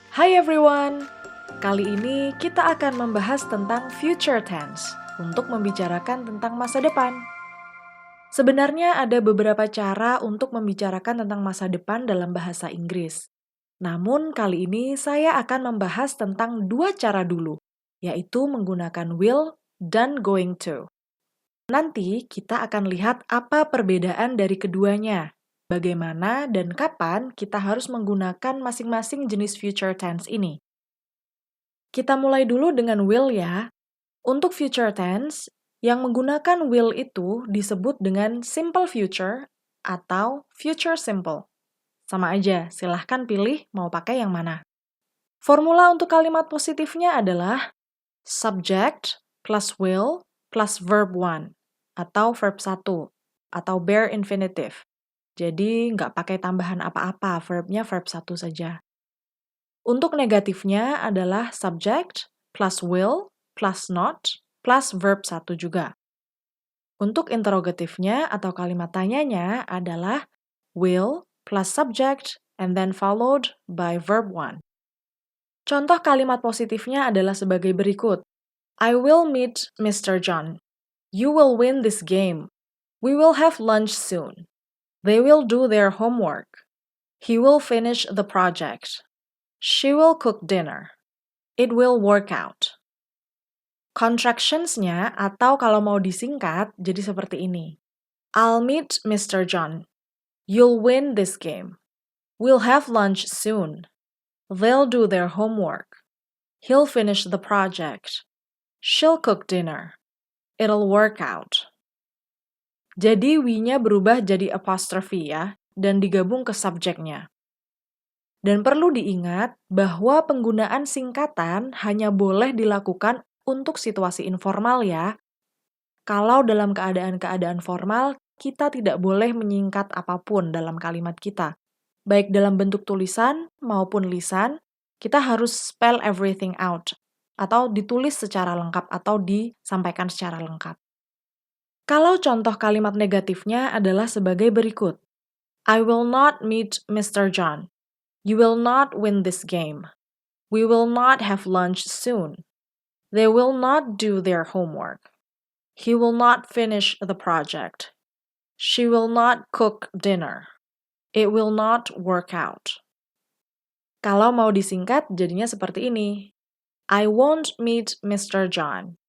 Hai everyone! Kali ini kita akan membahas tentang future tense untuk membicarakan tentang masa depan. Sebenarnya ada beberapa cara untuk membicarakan tentang masa depan dalam bahasa Inggris. Namun kali ini saya akan membahas tentang dua cara dulu, yaitu menggunakan will dan going to. Nanti kita akan lihat apa perbedaan dari keduanya, bagaimana dan kapan kita harus menggunakan masing-masing jenis future tense ini. Kita mulai dulu dengan will ya. Untuk future tense, yang menggunakan will itu disebut dengan simple future atau future simple. Sama aja, silahkan pilih mau pakai yang mana. Formula untuk kalimat positifnya adalah subject plus will plus verb 1 atau verb 1 atau bare infinitive. Jadi nggak pakai tambahan apa-apa, verbnya verb 1 saja. Untuk negatifnya adalah subject plus will plus not plus verb 1 juga. Untuk interrogatifnya atau kalimat tanyanya adalah will plus subject and then followed by verb 1. Contoh kalimat positifnya adalah sebagai berikut. I will meet Mr. John. You will win this game. We will have lunch soon. They will do their homework. He will finish the project. She will cook dinner. It will work out. Contractions-nya atau kalau mau disingkat jadi seperti ini. I'll meet Mr. John. You'll win this game. We'll have lunch soon. They'll do their homework. He'll finish the project. She'll cook dinner. It'll work out. Jadi we-nya berubah jadi apostrophe ya, dan digabung ke subjeknya. Dan perlu diingat bahwa penggunaan singkatan hanya boleh dilakukan untuk situasi informal ya. Kalau dalam keadaan-keadaan formal, kita tidak boleh menyingkat apapun dalam kalimat kita. Baik dalam bentuk tulisan maupun lisan, kita harus spell everything out, atau ditulis secara lengkap atau disampaikan secara lengkap. Kalau contoh kalimat negatifnya adalah sebagai berikut. I will not meet Mr. John. You will not win this game. We will not have lunch soon. They will not do their homework. He will not finish the project. She will not cook dinner. It will not work out. Kalau mau disingkat, jadinya seperti ini. I won't meet Mr. John.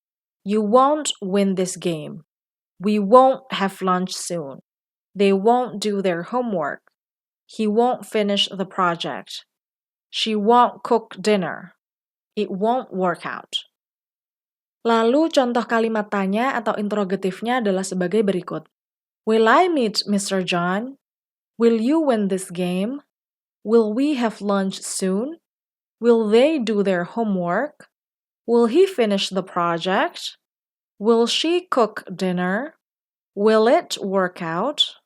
You won't win this game. We won't have lunch soon. They won't do their homework. He won't finish the project. She won't cook dinner. It won't work out. Lalu contoh kalimat tanya atau interrogatifnya adalah sebagai berikut. Will I meet Mr. John? Will you win this game? Will we have lunch soon? Will they do their homework? Will he finish the project? Will she cook dinner? Will it work out?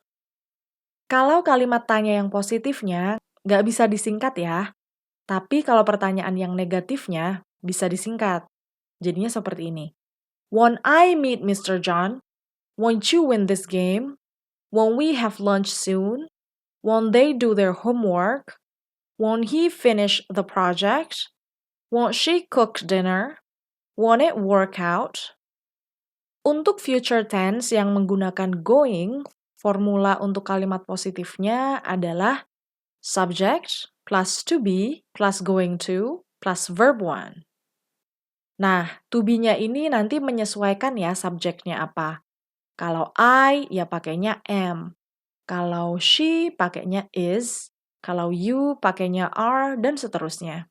Kalau kalimat tanya yang positifnya, nggak bisa disingkat ya. Tapi kalau pertanyaan yang negatifnya, bisa disingkat. Jadinya seperti ini. Won't I meet Mr. John? Won't you win this game? Won't we have lunch soon? Won't they do their homework? Won't he finish the project? Won't she cook dinner? Won't it work out? Untuk future tense yang menggunakan going, formula untuk kalimat positifnya adalah subject plus to be plus going to plus verb 1. Nah, to be-nya ini nanti menyesuaikan ya subjeknya apa. Kalau I, ya pakainya am. Kalau she, pakainya is. Kalau you, pakainya are, dan seterusnya.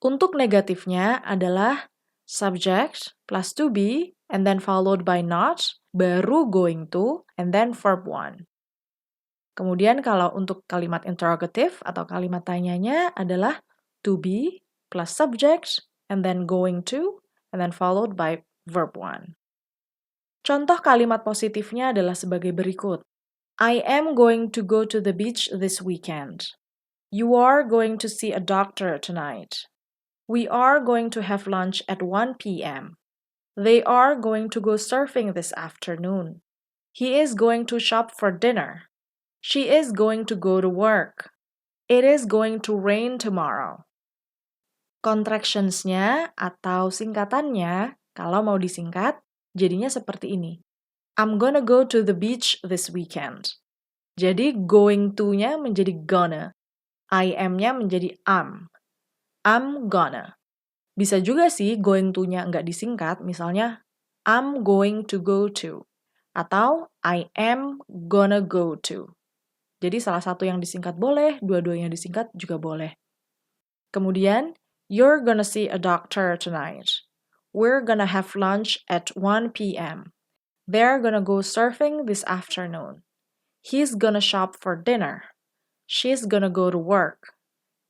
Untuk negatifnya adalah subject plus to be, and then followed by not, baru going to, and then verb 1. Kemudian kalau untuk kalimat interrogative atau kalimat tanyanya adalah to be plus subject, and then going to, and then followed by verb 1. Contoh kalimat positifnya adalah sebagai berikut. I am going to go to the beach this weekend. You are going to see a doctor tonight. We are going to have lunch at 1 p.m. They are going to go surfing this afternoon. He is going to shop for dinner. She is going to go to work. It is going to rain tomorrow. Contractions-nya atau singkatannya, kalau mau disingkat, jadinya seperti ini. I'm gonna go to the beach this weekend. Jadi going to-nya menjadi gonna. I am-nya menjadi am. I'm gonna. Bisa juga sih going to-nya nggak disingkat, misalnya I'm going to go to. Atau I am gonna go to. Jadi salah satu yang disingkat boleh, dua-duanya disingkat juga boleh. Kemudian, you're gonna see a doctor tonight. We're gonna have lunch at 1 p.m. They're gonna go surfing this afternoon. He's gonna shop for dinner. She's gonna go to work.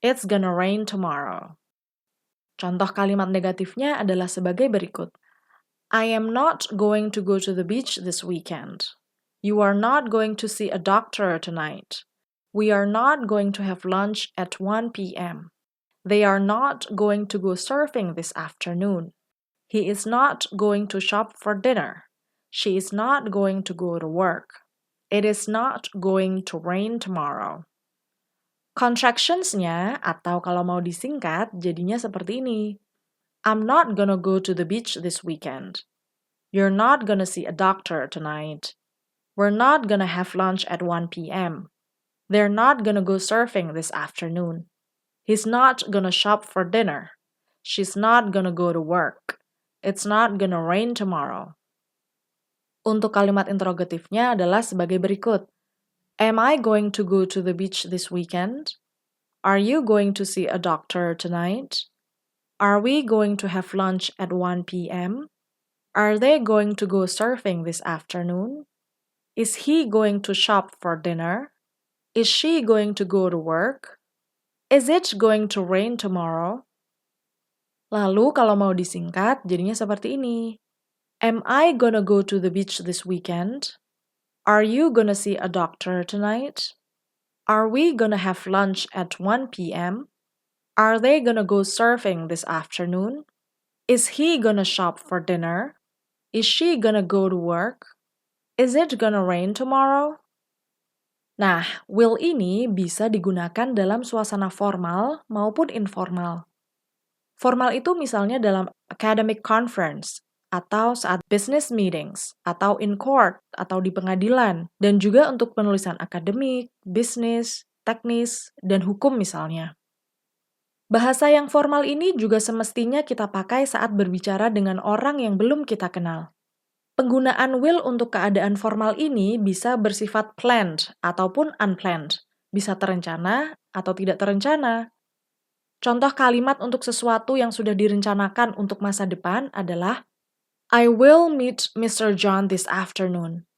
It's gonna rain tomorrow. Contoh kalimat negatifnya adalah sebagai berikut. I am not going to go to the beach this weekend. You are not going to see a doctor tonight. We are not going to have lunch at 1 p.m. They are not going to go surfing this afternoon. He is not going to shop for dinner. She is not going to go to work. It is not going to rain tomorrow. Contractions-nya, atau kalau mau disingkat, jadinya seperti ini. I'm not gonna go to the beach this weekend. You're not gonna see a doctor tonight. We're not gonna have lunch at 1 p.m. They're not gonna go surfing this afternoon. He's not gonna shop for dinner. She's not gonna go to work. It's not gonna rain tomorrow. Untuk kalimat interrogatifnya adalah sebagai berikut. Am I going to go to the beach this weekend? Are you going to see a doctor tonight? Are we going to have lunch at 1 p.m.? Are they going to go surfing this afternoon? Is he going to shop for dinner? Is she going to go to work? Is it going to rain tomorrow? Lalu kalau mau disingkat, jadinya seperti ini. Am I gonna go to the beach this weekend? Are you gonna see a doctor tonight? Are we gonna have lunch at 1 p.m.? Are they gonna go surfing this afternoon? Is he gonna shop for dinner? Is she gonna go to work? Is it gonna rain tomorrow? Nah, will ini bisa digunakan dalam suasana formal maupun informal. Formal itu misalnya dalam academic conference, atau saat business meetings, atau in court, atau di pengadilan, dan juga untuk penulisan akademik, bisnis, teknis, dan hukum misalnya. Bahasa yang formal ini juga semestinya kita pakai saat berbicara dengan orang yang belum kita kenal. Penggunaan will untuk keadaan formal ini bisa bersifat planned ataupun unplanned, bisa terencana atau tidak terencana. Contoh kalimat untuk sesuatu yang sudah direncanakan untuk masa depan adalah I will meet Mr. John this afternoon.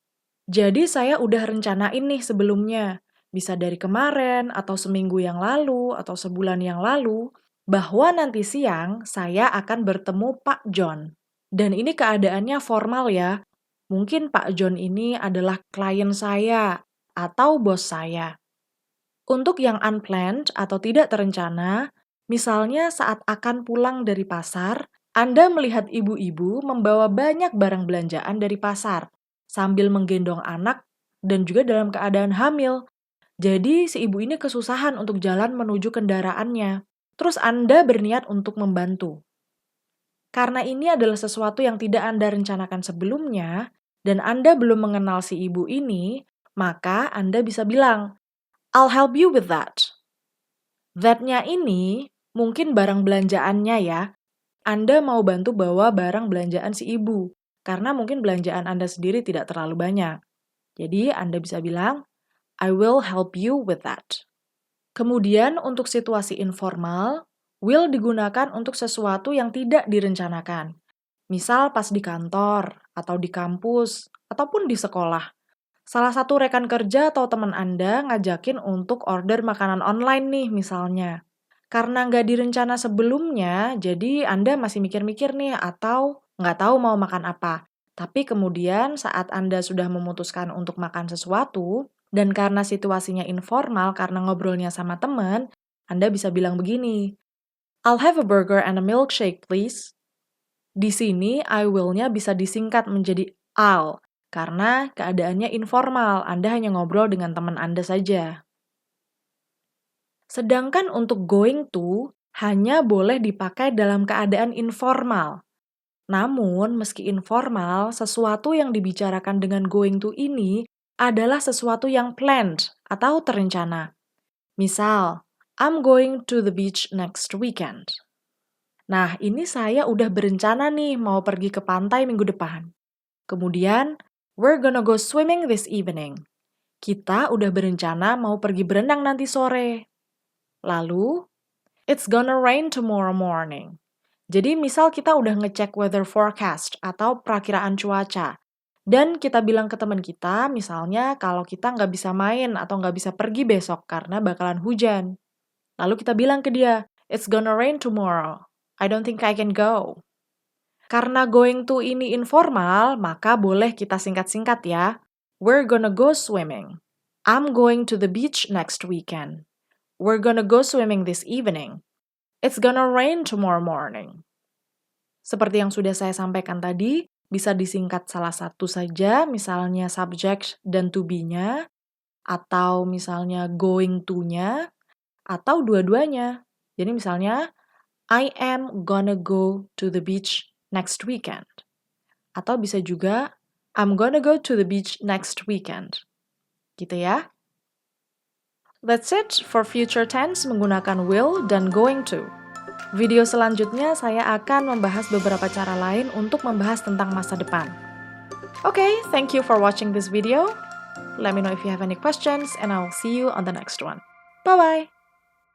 Jadi saya udah rencanain nih sebelumnya, bisa dari kemarin atau seminggu yang lalu atau sebulan yang lalu, bahwa nanti siang saya akan bertemu Pak John. Dan ini keadaannya formal ya. Mungkin Pak John ini adalah klien saya atau bos saya. Untuk yang unplanned atau tidak terencana, misalnya saat akan pulang dari pasar, Anda melihat ibu-ibu membawa banyak barang belanjaan dari pasar, sambil menggendong anak dan juga dalam keadaan hamil. Jadi si ibu ini kesusahan untuk jalan menuju kendaraannya. Terus Anda berniat untuk membantu. Karena ini adalah sesuatu yang tidak Anda rencanakan sebelumnya, dan Anda belum mengenal si ibu ini, maka Anda bisa bilang, I'll help you with that. That-nya ini mungkin barang belanjaannya ya. Anda mau bantu bawa barang belanjaan si ibu, karena mungkin belanjaan Anda sendiri tidak terlalu banyak. Jadi Anda bisa bilang, I will help you with that. Kemudian untuk situasi informal, will digunakan untuk sesuatu yang tidak direncanakan. Misal pas di kantor, atau di kampus, ataupun di sekolah. Salah satu rekan kerja atau teman Anda ngajakin untuk order makanan online nih misalnya. Karena nggak direncana sebelumnya, jadi Anda masih mikir-mikir nih atau nggak tahu mau makan apa. Tapi kemudian saat Anda sudah memutuskan untuk makan sesuatu, dan karena situasinya informal karena ngobrolnya sama teman, Anda bisa bilang begini, I'll have a burger and a milkshake please. Di sini I will-nya bisa disingkat menjadi I'll, karena keadaannya informal, Anda hanya ngobrol dengan teman Anda saja. Sedangkan untuk going to, hanya boleh dipakai dalam keadaan informal. Namun, meski informal, sesuatu yang dibicarakan dengan going to ini adalah sesuatu yang planned atau terencana. Misal, I'm going to the beach next weekend. Nah, ini saya udah berencana nih mau pergi ke pantai minggu depan. Kemudian, we're gonna go swimming this evening. Kita udah berencana mau pergi berenang nanti sore. Lalu, it's gonna rain tomorrow morning. Jadi misal kita udah ngecek weather forecast atau perakiraan cuaca. Dan kita bilang ke teman kita, misalnya kalau kita nggak bisa main atau nggak bisa pergi besok karena bakalan hujan. Lalu kita bilang ke dia, it's gonna rain tomorrow. I don't think I can go. Karena going to ini informal, maka boleh kita singkat-singkat ya. We're gonna go swimming. I'm going to the beach next weekend. We're gonna go swimming this evening. It's gonna rain tomorrow morning. Seperti yang sudah saya sampaikan tadi, bisa disingkat salah satu saja, misalnya subject dan to be-nya, atau misalnya going to-nya, atau dua-duanya. Jadi misalnya, I am gonna go to the beach next weekend. Atau bisa juga, I'm gonna go to the beach next weekend. Gitu ya. That's it for future tense menggunakan will dan going to. Video selanjutnya saya akan membahas beberapa cara lain untuk membahas tentang masa depan. Okay, thank you for watching this video. Let me know if you have any questions and I'll see you on the next one. Bye-bye!